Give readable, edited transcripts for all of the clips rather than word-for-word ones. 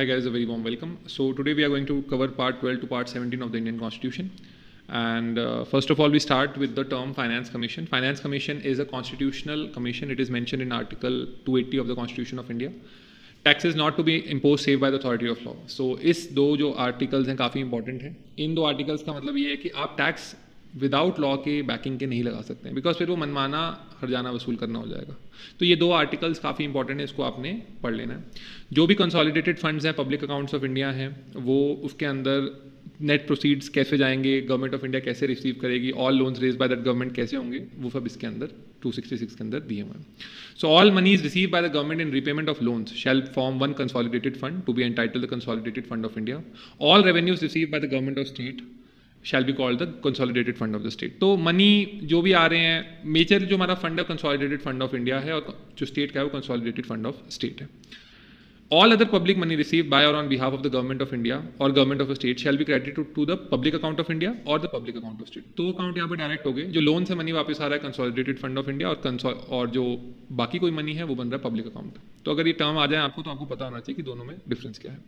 Hi guys, a very warm welcome. So today we are going to cover part 12 to part 17 of the Indian Constitution. And first of all, we start with the term Finance Commission. Finance Commission is a constitutional commission. It is mentioned in Article 280 of the Constitution of India. Taxes not to be imposed save by the authority of law. So इस दो जो articles हैं काफ़ी important हैं. इन दो articles का मतलब ये है कि आप टैक्स विदाउट लॉ के बैकिंग के नहीं लगा सकते हैं, बिकॉज फिर वो मनमाना हरजाना वसूल करना हो जाएगा. तो ये दो आर्टिकल्स काफ़ी इंपॉर्टेंट है, इसको आपने पढ़ लेना है. जो भी कंसोलिडेटेड फंड्स हैं, पब्लिक अकाउंट्स ऑफ इंडिया हैं, वो उसके अंदर नेट प्रोसीड्स कैसे जाएंगे, गवर्नमेंट ऑफ इंडिया कैसे रिसीव करेगी, all loans raise by that government कैसे होंगे, वो सब इसके अंदर 266 के अंदर दिए हुए हैं. So all moneys receive by the government in repayment of loans shall form one consolidated fund to be entitled the consolidated fund of India. All revenues receive by the government of state shall be called the consolidated fund of the state. तो money जो भी आ रहे हैं, major जो हमारा fund है consolidated fund of India है, और जो स्टेट का है वो कंसोलिडेटेड फंड ऑफ स्टेट है. All other public money received by or on behalf of the government of India or government of a state shall be credited to the public account of India or the public account of state. तो account यहाँ पे direct हो गए. जो loan से money वापस आ रहा है कंसोलिडेटेड फंड ऑफ इंडिया, और जो बाकी कोई मनी है वो बन रहा है पब्लिक अकाउंट. तो अगर ये टर्म आ जाए आपको, तो आपको पता होना चाहिए कि दोनों में डिफरेंस क्या है.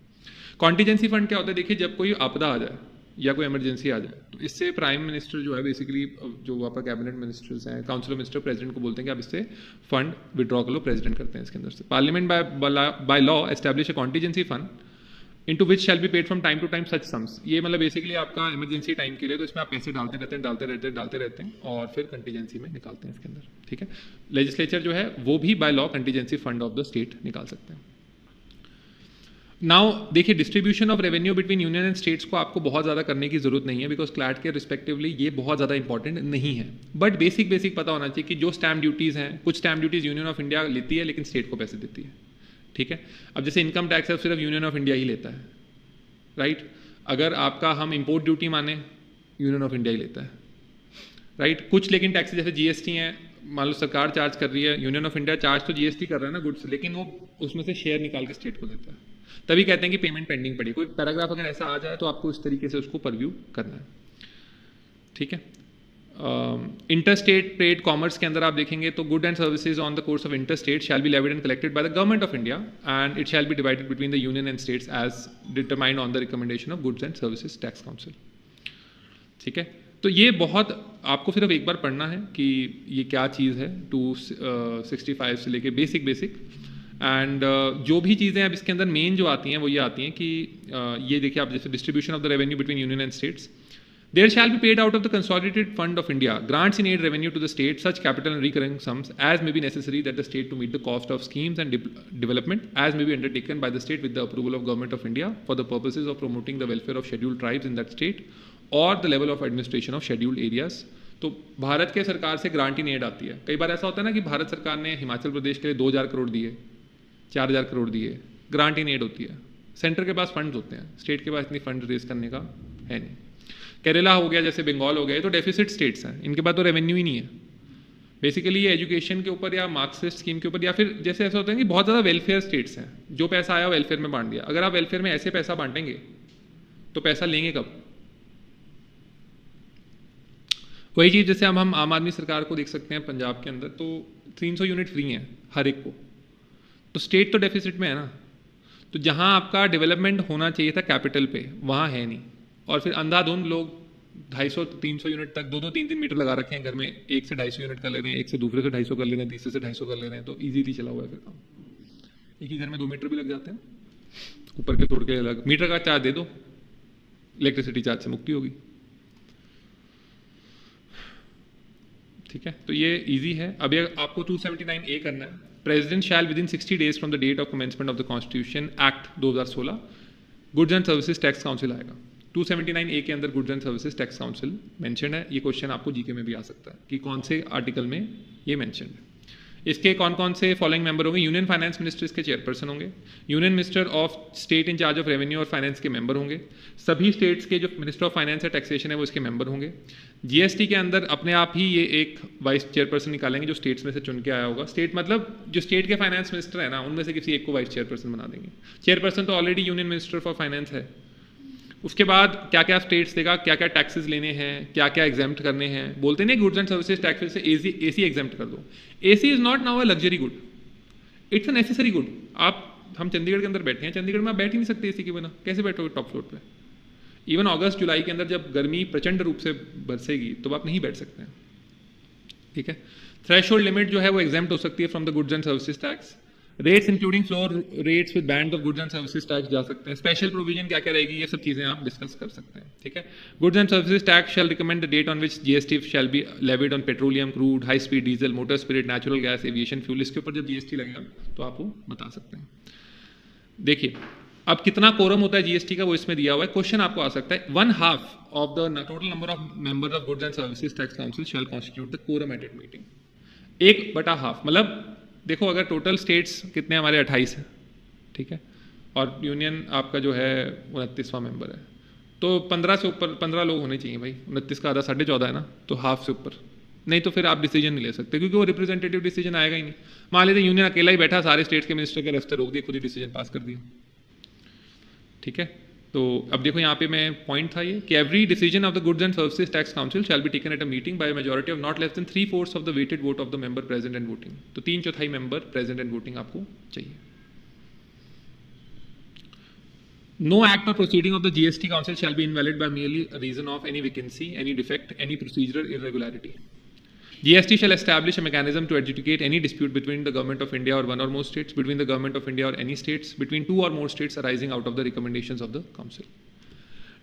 कॉन्टीजेंसी फंड क्या होता है? देखिए, जब कोई आपदा आ जाए या कोई इमरजेंसी आ जाए, तो इससे प्राइम मिनिस्टर जो है, बेसिकली जो वहाँ पर कैबिनेट मिनिस्टर्स हैं, काउंसिल ऑफ मिनिस्टर, प्रेसिडेंट को बोलते हैं कि आप इससे फंड विड्रॉ कर लो. प्रेसिडेंट करते हैं इसके अंदर से. Parliament by law establish a contingency fund into which shall be paid from time to time such sums. ये मतलब बेसिकली आपका इमरजेंसी टाइम के लिए, तो इसमें आप पैसे डालते रहते हैं और फिर कंटीजेंसी में निकालते हैं इसके अंदर. ठीक है. लेजिस्लेचर जो है वो भी by law contingency fund of the state निकाल सकते हैं. नाउ देखिए, distribution of revenue between union and states को आपको बहुत ज़्यादा करने की जरूरत नहीं है, बिकॉज क्लैट के रिस्पेक्टिवली ये बहुत ज़्यादा इंपॉर्टेंट नहीं है. बट बेसिक पता होना चाहिए कि जो स्टैम्प ड्यूटीज़ हैं, कुछ stamp duties union of India लेती है लेकिन स्टेट को पैसे देती है. ठीक है. अब जैसे इनकम टैक्स है, सिर्फ यूनियन ऑफ इंडिया ही लेता है, राइट. अगर आपका हम इम्पोर्ट ड्यूटी माने, यूनियन ऑफ इंडिया ही लेता है, राइट. कुछ लेकिन टैक्स जैसे जीएसटी हैं, मान लो सरकार चार्ज कर रही है, यूनियन ऑफ इंडिया चार्ज तो जीएसटी कर रहा है ना गुड्स, लेकिन वो उसमें से शेयर निकाल के स्टेट को देता है. तभी कहते हैं कि पेमेंट पेंडिंग पड़ी. कोई पैराग्राफ अगर ऐसा आ जाए तो आपको इस तरीके से उसको परव्यू करना है. ठीक है. इंटर स्टेट ट्रेड कॉमर्स के अंदर आप देखेंगे तो good and services on the course of inter state shall be levied and collected by the government of India and it shall be divided between the union and states as determined on the recommendation of goods and services tax council. ठीक है. तो ये बहुत आपको सिर्फ एक बार पढ़ना है कि ये क्या चीज़ है. 265 से लेके बेसिक एंड जो भी चीज़ें अब इसके अंदर मेन जो आती हैं वो ये आती हैं कि ये देखिए आप, जैसे distribution of the revenue between union and states. There shall be paid out of the consolidated fund of India grants in aid revenue to the state such capital and recurring sums as may be necessary that the state to meet the cost of schemes and development as may be undertaken by the state with the approval of government of India for the purposes of promoting the welfare of scheduled tribes in that state और the level of administration of scheduled areas. तो भारत के सरकार से grant in aid आती है. कई बार ऐसा होता है ना कि भारत सरकार ने हिमाचल प्रदेश के लिए 2000 करोड़ दिए, 4000 करोड़ दिए, ग्रांट इन एड होती है. सेंटर के पास फंड्स होते हैं, स्टेट के पास इतनी फंड रेज करने का है नहीं. केरला हो गया, जैसे बंगाल हो गया, तो डेफिसिट स्टेट्स हैं, इनके पास तो रेवेन्यू ही नहीं है. बेसिकली ये एजुकेशन के ऊपर या मार्क्सिस्ट स्कीम के ऊपर, या फिर जैसे ऐसा होता है कि बहुत ज़्यादा वेलफेयर स्टेट्स हैं, जो पैसा आया वेलफेयर में बांट दिया. अगर आप वेलफेयर में ऐसे पैसा बांटेंगे तो पैसा लेंगे कब? वही चीज़ जैसे अब हम आम आदमी सरकार को देख सकते हैं पंजाब के अंदर, तो 300 यूनिट फ्री हैं हर एक को. तो स्टेट तो डेफिसिट में है ना. तो जहाँ आपका डेवलपमेंट होना चाहिए था कैपिटल पे, वहाँ है नहीं. और फिर अंधाधुंध लोग 250-300 यूनिट तक 2-2, 3-3 मीटर लगा रखे हैं घर में, एक से 250 यूनिट कर ले रहे हैं, एक से दूसरे से 250 कर ले रहे हैं, तीसरे से 250 कर ले रहे हैं. तो ईजीली चला हुआ है फिर काम. एक ही घर में 2 मीटर भी लग जाते हैं, ऊपर के तोड़ के अलग. मीटर का चार्ज दे दो, इलेक्ट्रिसिटी चार्ज से मुक्ति होगी. ठीक है. तो ये इजी है. अभी आपको 279A करना है. President shall within 60 days from the date of commencement of the constitution act 2016 goods and services tax council आएगा. 279A के अंदर goods and services tax council mention है. ये क्वेश्चन आपको जीके में भी आ सकता है कि कौन से आर्टिकल में ये मेंशन है. इसके कौन कौन से फॉलोइंग मेंबर होंगे? यूनियन फाइनेंस मिनिस्टर इसके चेयरपर्सन होंगे. Union minister of state in charge of revenue और फाइनेंस के मेंबर होंगे. सभी स्टेट्स के जो मिनिस्टर ऑफ फाइनेंस है, टैक्सेशन है, वो इसके मेंबर होंगे. जीएसटी के अंदर अपने आप ही ये एक वाइस चेयरपर्सन निकालेंगे जो स्टेट्स में से चुन के आया होगा. स्टेट मतलब जो स्टेट के फाइनेंस मिनिस्टर है ना, उनमें से किसी एक को वाइस चेयरपर्सन बना देंगे. चेयरपर्सन तो already union minister for finance है. उसके बाद क्या क्या स्टेट्स देगा, क्या क्या टैक्सेस लेने हैं, क्या क्या एग्जाम्प्ट करने हैं. बोलते नहीं गुड्स एंड सर्विसेज टैक्स से एसी एग्जाम्प्ट कर दो. AC is not now a luxury good, it's a necessary good. आप हम चंडीगढ़ के अंदर बैठे हैं, चंडीगढ़ में आप बैठ ही नहीं सकते एसी के बिना, कैसे बैठोगे टॉप फ्लोर पे? इवन अगस्त जुलाई के अंदर जब गर्मी प्रचंड रूप से बरसेगी तो आप नहीं बैठ सकते हैं, ठीक है। थ्रेशोल्ड लिमिट जो है वो एग्जेम्प्ट हो सकती है from the goods and services tax. Rates including floor rates with band of goods and services tax जा सकते हैं। स्पेशल प्रोविजन क्या क्या रहेगी, ये सब चीजें आप डिस्कस कर सकते हैं, ठीक है। Goods and services tax shall recommend the date on which GST shall be levied on petroleum, crude, high speed diesel, motor spirit, natural gas, aviation fuel. इसके ऊपर जब जीएसटी लगेगा तो आप वो बता सकते हैं। देखिए अब कितना कोरम होता है जीएसटी का वो इसमें दिया हुआ है। क्वेश्चन आपको आ सकता है 1/2 of the total number of members of goods and services tax council shall constitute the quorum at it meeting. 1/2 मतलब देखो अगर टोटल स्टेट्स कितने हमारे 28 हैं, ठीक है, और यूनियन आपका जो है 29वां मेंबर है, तो 15 से ऊपर 15 लोग होने चाहिए भाई। 29 का आधा 14.5 है ना, तो हाफ से ऊपर, नहीं तो फिर आप डिसीजन नहीं ले सकते क्योंकि वो रिप्रेजेंटेटिव डिसीजन आएगा ही नहीं। मान लीजिए यूनियन अकेला ही बैठा, सारे स्टेट्स के मिनिस्टर के रास्ते रोक दिए, खुद ही डिसीजन पास कर दिया, ठीक है। तो अब देखो यहाँ पे मैं पॉइंट था ये कि every decision of the goods and services tax council shall be taken at a meeting by majority of not less than 3/4 of the weighted vote of the member present and voting. तो 3/4 member present and voting आपको चाहिए। No act or proceeding of the GST Council shall be invalid by merely a reason of any vacancy, any defect, any procedural irregularity. GST shall establish a mechanism to adjudicate any dispute between the Government of India or one or more states, between the Government of India or any states, between two or more states arising out of the recommendations of the Council.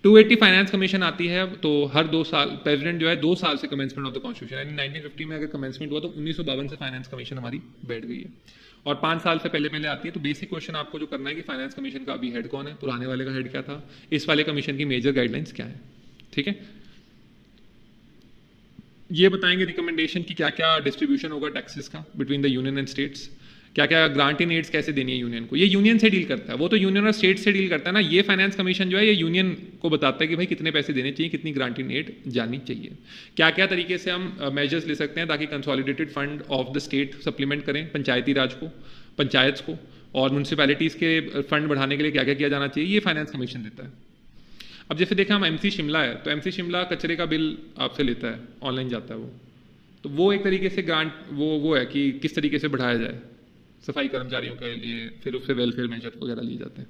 280 finance commission आती है तो हर 2 साल president जो है 2 साल से commencement of the constitution, यानी 1950 में अगर कमेंसमेंट हुआ तो 1952 से फाइनेंस कमीशन हमारी बैठ गई है और 5 साल से पहले पहले आती है। तो बेसिक क्वेश्चन आपको जो करना है कि फाइनेंस कमीशन का अभी हेड कौन है, पुराने वाले का हेड क्या था, इस वाले कमीशन की मेजर गाइडलाइंस क्या है, ठीक है। ये बताएंगे रिकमेंडेशन की क्या क्या डिस्ट्रीब्यूशन होगा टैक्सेस का between the union and states, क्या क्या ग्रांट इन एड्स कैसे देनी है यूनियन को। ये यूनियन से डील करता है, वो तो यूनियन और स्टेट से डील करता है ना। ये फाइनेंस कमीशन जो है ये यूनियन को बताता है कि भाई कितने पैसे देने चाहिए, कितनी ग्रांट इन एड जानी चाहिए, क्या क्या तरीके से हम मेजर्स ले सकते हैं ताकि consolidated fund of the state supplement करें पंचायती राज को, पंचायत को, और म्यूनसिपैलिटीज़ के फंड बढ़ाने के लिए क्या क्या किया जाना चाहिए, ये फाइनेंस कमीशन देता है। अब जैसे देखा हम एमसी शिमला है, तो एमसी शिमला कचरे का बिल आपसे लेता है, ऑनलाइन जाता है वो, तो वो एक तरीके से ग्रांट वो है कि किस तरीके से बढ़ाया जाए सफाई कर्मचारियों के लिए, फिर उससे वेलफेयर मेजर वगैरह लिए जाते हैं,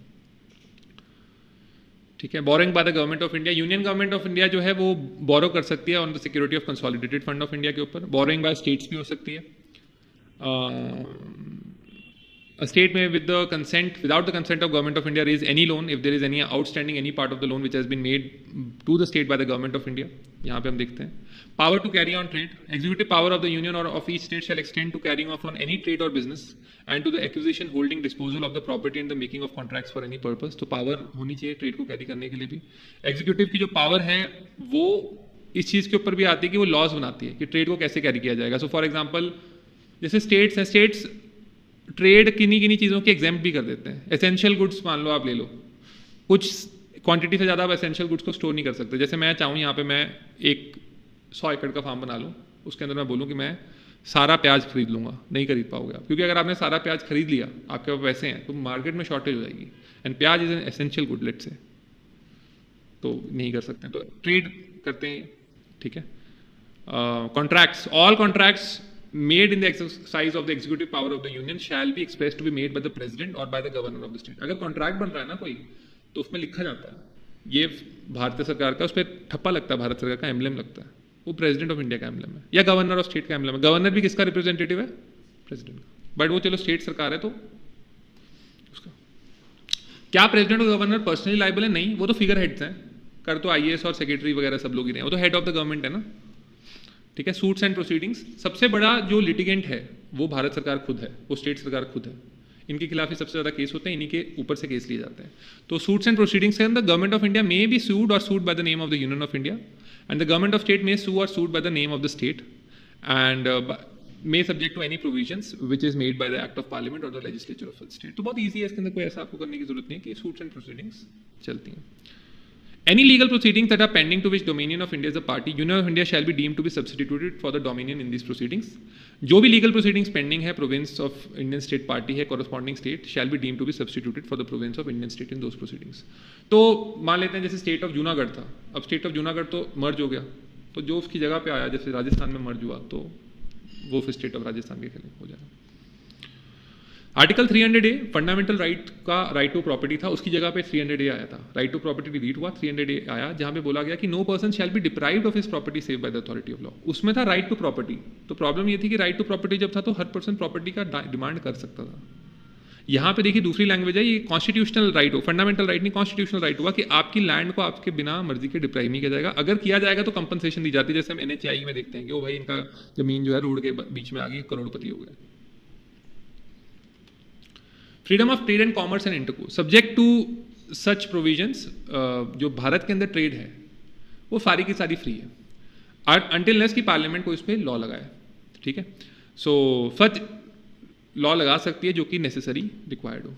ठीक है। Borrowing bye the government of India, union government of India जो है वो बोरो कर सकती है on the security of consolidated fund of India के ऊपर। बोरोइंग बाय स्टेट्स भी हो सकती है। A state may, without the consent of Government of India, raise any loan if there is any outstanding any part of the loan which has been made to the state by the Government of India. यहाँ पे हम देखते हैं power to carry on trade. Executive power of the union or of each state shall extend to carrying off on any trade or business and to the acquisition, holding, disposal of the property and the making of contracts for any purpose. तो power होनी चाहिए trade को carry करने के लिए भी। Executive की जो power है वो इस चीज़ के ऊपर भी आती है कि वो लॉज बनाती है कि ट्रेड को कैसे कैरी किया जाएगा। सो फॉर एग्जाम्पल जैसे स्टेट्स हैं, स्टेट्स ट्रेड किन्हीं चीज़ों के एग्जाम्प्ट भी कर देते हैं। एसेंशियल गुड्स मान लो आप ले लो, कुछ क्वांटिटी से ज़्यादा आप एसेंशियल गुड्स को स्टोर नहीं कर सकते। जैसे मैं चाहूँ यहाँ पे मैं एक 100 एकड़ का फार्म बना लूँ, उसके अंदर मैं बोलूँ कि मैं सारा प्याज खरीद लूँगा, नहीं खरीद पाओगे आप, क्योंकि अगर आपने सारा प्याज खरीद लिया, आपके पास पैसे हैं, तो मार्केट में शॉर्टेज हो जाएगी एंड प्याज is an essential good let से, तो नहीं कर सकते। तो ट्रेड करते हैं, ठीक है। Contracts, all contracts made in the exercise of the executive power of the union shall be expressed to be made by the president or by the governor of the state. अगर contract बन रहा है ना कोई, तो उसमें लिखा जाता है ये भारतीय सरकार का, उस पर ठप्पा लगता है, भारत सरकार का एम्बलम लगता है, वो प्रेसिडेंट ऑफ इंडिया का एम्बलम है या गवर्नर ऑफ स्टेट का एम्बलम है। गवर्नर भी किसका रिप्रेजेंटेटिव है? प्रेसिडेंट का। बट वो चलो स्टेट सरकार है तो उसका क्या प्रेसिडेंट और गवर्नर पर्सनली लाइबल है? नहीं, वो तो फिगर हेड्स हैं, कर तो आईएएस और सेक्रेटरी वगैरह सब लोग ही रहे हैं, वो तो हेड ऑफ द गवर्नमेंट है ना, ठीक है। सूट्स एंड प्रोसीडिंग्स, सबसे बड़ा जो लिटिगेंट है वो भारत सरकार खुद है, वो स्टेट सरकार खुद है, इनके खिलाफ ही सबसे ज्यादा केस होते हैं, इन्हीं के ऊपर से केस लिए जाते हैं। तो सूट्स एंड प्रोसीडिंग्स के अंदर government of India may be sued और sued by the name of the union of India and the government of state may sue और sued by the name of the state and may subject to any provisions which is made by the act of parliament और the legislature of the state. तो बहुत easy है, इसके अंदर कोई ऐसा आपको करने की जरूरत नहीं है कि सूट्स एंड प्रोसीडिंग्स चलती हैं। Any legal proceedings that are pending to which Dominion of India is a party, Union of India shall be deemed to be substituted for the Dominion in these proceedings. जो भी legal proceedings pending है province of Indian state party है, corresponding state shall be deemed to be substituted for the province of Indian state in those proceedings. तो मान लेते हैं जैसे state of Junagadh था, अब स्टेट ऑफ जूनागढ़ तो मर्ज हो गया, तो जो उसकी जगह पे आया, जैसे राजस्थान में मर्ज हुआ, तो वो फिर स्टेट ऑफ राजस्थान के खिलाफ हो जाएगा। आर्टिकल 300A फंडामेंटल राइट का राइट टू प्रॉपर्टी था, उसकी जगह पे 300A आया था, राइट टू प्रॉपर्टी डिलीट हुआ, 300A आया जहां पे बोला गया कि no person shall be deprived of his property save by the authority of law. उसमें था राइट टू प्रॉपर्टी। तो प्रॉब्लम ये थी कि राइट टू प्रॉपर्टी जब था तो हर पर्सन प्रॉपर्टी का डिमांड कर सकता था। यहाँ पे देखिए दूसरी लैंग्वेज है, ये कॉन्स्टिट्यूशनल राइट हो, फंडामेंटल राइट नहीं, कॉन्स्टिट्यूशनल राइट हुआ कि आपकी लैंड को आपके बिना मर्जी के डिप्राइव नहीं किया जाएगा। अगर किया जाएगा तो कंपनसेशन दी जाती है, जैसे हम NHAI में देखते हैं कि वो भाई इनका जमीन जो है रोड के बीच में आ गई, करोड़पति हो गए। Freedom of trade and commerce and intercourse subject to such provisions, जो भारत के अंदर ट्रेड है वो सारी की सारी फ्री है अनटिल अनलेस की पार्लियामेंट को इस पर लॉ लगाए। ठीक है, सो सच लॉ लगा सकती है जो कि नेसेसरी रिक्वायर्ड हो।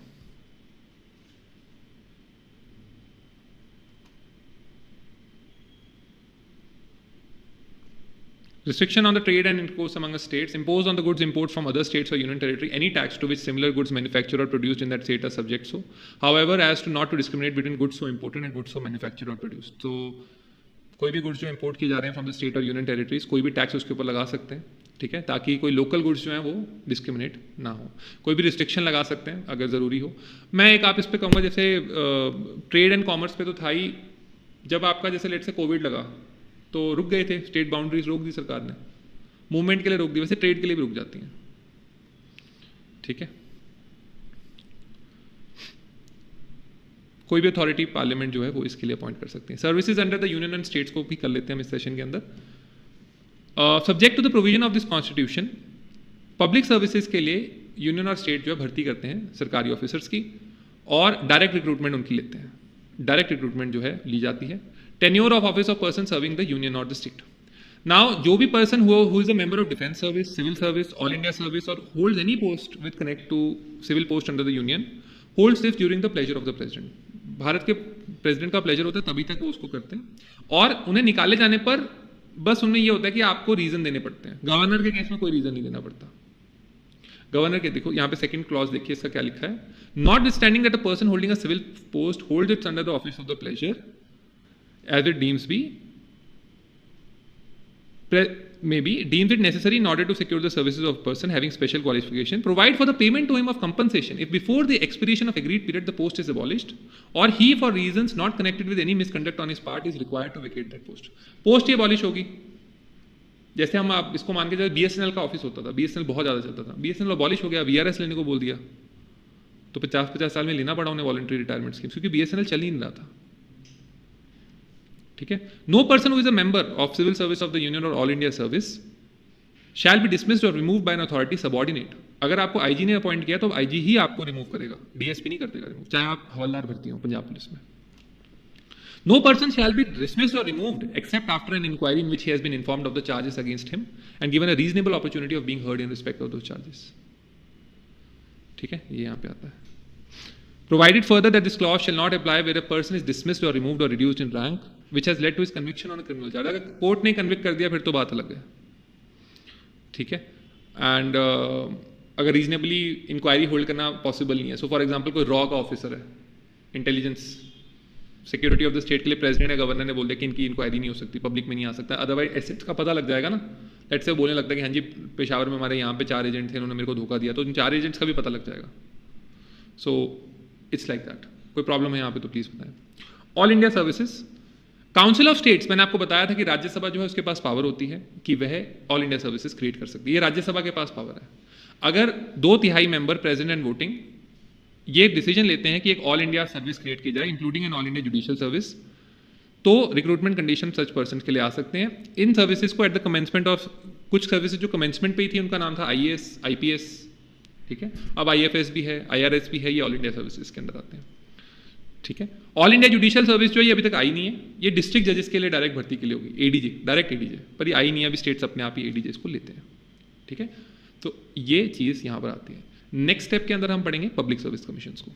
Restriction on the trade and intercourse among the states, imposed on the goods import from other states or union territory, any tax to which similar goods manufactured or produced in that state are subject so, however as to not to discriminate between goods so imported and goods so manufactured or produced। तो कोई भी goods जो import किए जा रहे हैं from the state और union territories, कोई भी टैक्स उसके ऊपर लगा सकते हैं। ठीक है, ताकि कोई लोकल गुड्स जो हैं वो डिस्क्रिमिनेट ना हो। कोई भी रिस्ट्रिक्शन लगा सकते हैं अगर ज़रूरी हो। मैं एक आप इस पे कहूँगा, जैसे ट्रेड एंड कॉमर्स पे तो था ही, जब आपका जैसे लेट से कोविड लगा तो रुक गए थे, स्टेट बाउंड्रीज रोक दी सरकार ने, मूवमेंट के लिए रोक दी, वैसे ट्रेड के लिए भी रुक जाती हैं। ठीक है, कोई भी अथॉरिटी पार्लियामेंट जो है वो इसके लिए अपॉइंट कर सकते हैं। Services under the union and states को भी कर लेते हैं हम इस सेशन के अंदर। Subject to the provision of this constitution, public services के लिए यूनियन और स्टेट जो है भर्ती करते हैं सरकारी ऑफिसर्स की, और डायरेक्ट रिक्रूटमेंट उनकी लेते हैं। डायरेक्ट रिक्रूटमेंट जो है ली जाती है। Tenure of office of person serving the union और द स्टेट। नाउ जो भी person who is a member of defence service, civil service, all India service और holds any post with connect to civil post under the union holds this during the pleasure of the president. Bharat के president का pleasure होता है तभी तक वो उसको करते हैं, और उन्हें निकाले जाने पर बस उनमें ये होता है कि आपको रीजन देने पड़ते हैं। गवर्नर के केस में कोई रीजन नहीं देना पड़ता। गवर्नर के देखो यहाँ पे सेकंड क्लॉज देखिए, इसका क्या लिखा है, not standing that a person holding a civil post holds its under the office of the pleasure as it deems it necessary in order to secure the services of a person having special qualification, provide for the payment to him of compensation if before the expiration of agreed period the post is abolished, or he for reasons not connected with any misconduct on his part is required to vacate that post। Post he abolish होगी। जैसे हम आप इसको मान के जाए, BSNL का office होता था, BSNL बहुत ज़्यादा चलता था, BSNL abolish हो गया, VRS लेने को बोल दिया, तो 50-50 साल में लेना पड़ा उन्हें वॉलंटरी रिटायरमेंट स्कीम, क्योंकि BSNL चल ही नहीं रहा था। ठीक है, no person who is a member of civil service of the union और all India service shall be dismissed और remove by an authority subordinate. अगर आपको IG ने अपॉइंट किया तो IG ही आपको रिमूव करेगा, DSP नहीं कर देगा रिमूव, चाहे आप हवलदार भर्ती हो पंजाब पुलिस में। No person shall be dismissed और removed except after an inquiry in which he has been informed of the charges against him and given a reasonable opportunity of being heard in respect of those charges. ठीक है, ये यहाँ पे आता है। Provided further that this clause shall not apply where a person is dismissed or removed or reduced in rank, which has led to his conviction on a criminal charge। अगर court ने convict कर दिया फिर तो बात अलग है। ठीक है, एंड अगर रीजनेबली इंक्वायरी होल्ड करना पॉसिबल नहीं है, सो फॉर एग्जांपल कोई रॉ का ऑफिसर है, intelligence security of the state के लिए प्रेसिडेंट या गवर्नर ने बोल दिया कि इनकी इंक्वायरी नहीं हो सकती, पब्लिक में नहीं आ सकता, अदरवाइज एसेट्स का पता लग जाएगा ना। लेट्स से बोलने लगता है कि हाँ जी पेशावर में हमारे यहाँ पे 4 एजेंट थे, इन्होंने मेरे को धोखा दिया, तो इन 4 एजेंट्स का भी पता लग जाएगा। So it's like that. कोई प्रॉब्लम है यहाँ पे तो प्लीज बताएं। All India services, council of states, मैंने आपको बताया था कि राज्यसभा जो है उसके पास पावर होती है कि वह ऑल इंडिया सर्विसेज क्रिएट कर सकती है, ये राज्यसभा के पास पावर है। अगर 2/3 मेंबर प्रेजेंट एंड वोटिंग ये डिसीजन लेते हैं कि एक ऑल इंडिया सर्विस क्रिएट की जाए including an all India judicial service, तो रिक्रूटमेंट कंडीशन सच पर्सन के लिए आ सकते हैं। इन सर्विसेज को एट द कमेंसमेंट ऑफ, कुछ सर्विसेज जो कमेंसमेंट पे ही थी उनका नाम था IAS IPS, ठीक है, अब IFS भी है, IRS भी है, ये ऑल इंडिया सर्विसेज के अंदर आते हैं। ठीक है, ऑल इंडिया जुडिशियल सर्विस जो है ये अभी तक आई नहीं है, ये डिस्ट्रिक्ट जजेस के लिए डायरेक्ट भर्ती के लिए होगी, ADJ, डायरेक्ट ADJ, पर ये आई नहीं है अभी, स्टेट्स अपने आप ही ADJs को लेते हैं। ठीक है, तो ये चीज़ यहाँ पर आती है। नेक्स्ट स्टेप के अंदर हम पढ़ेंगे पब्लिक सर्विस कमीशन को।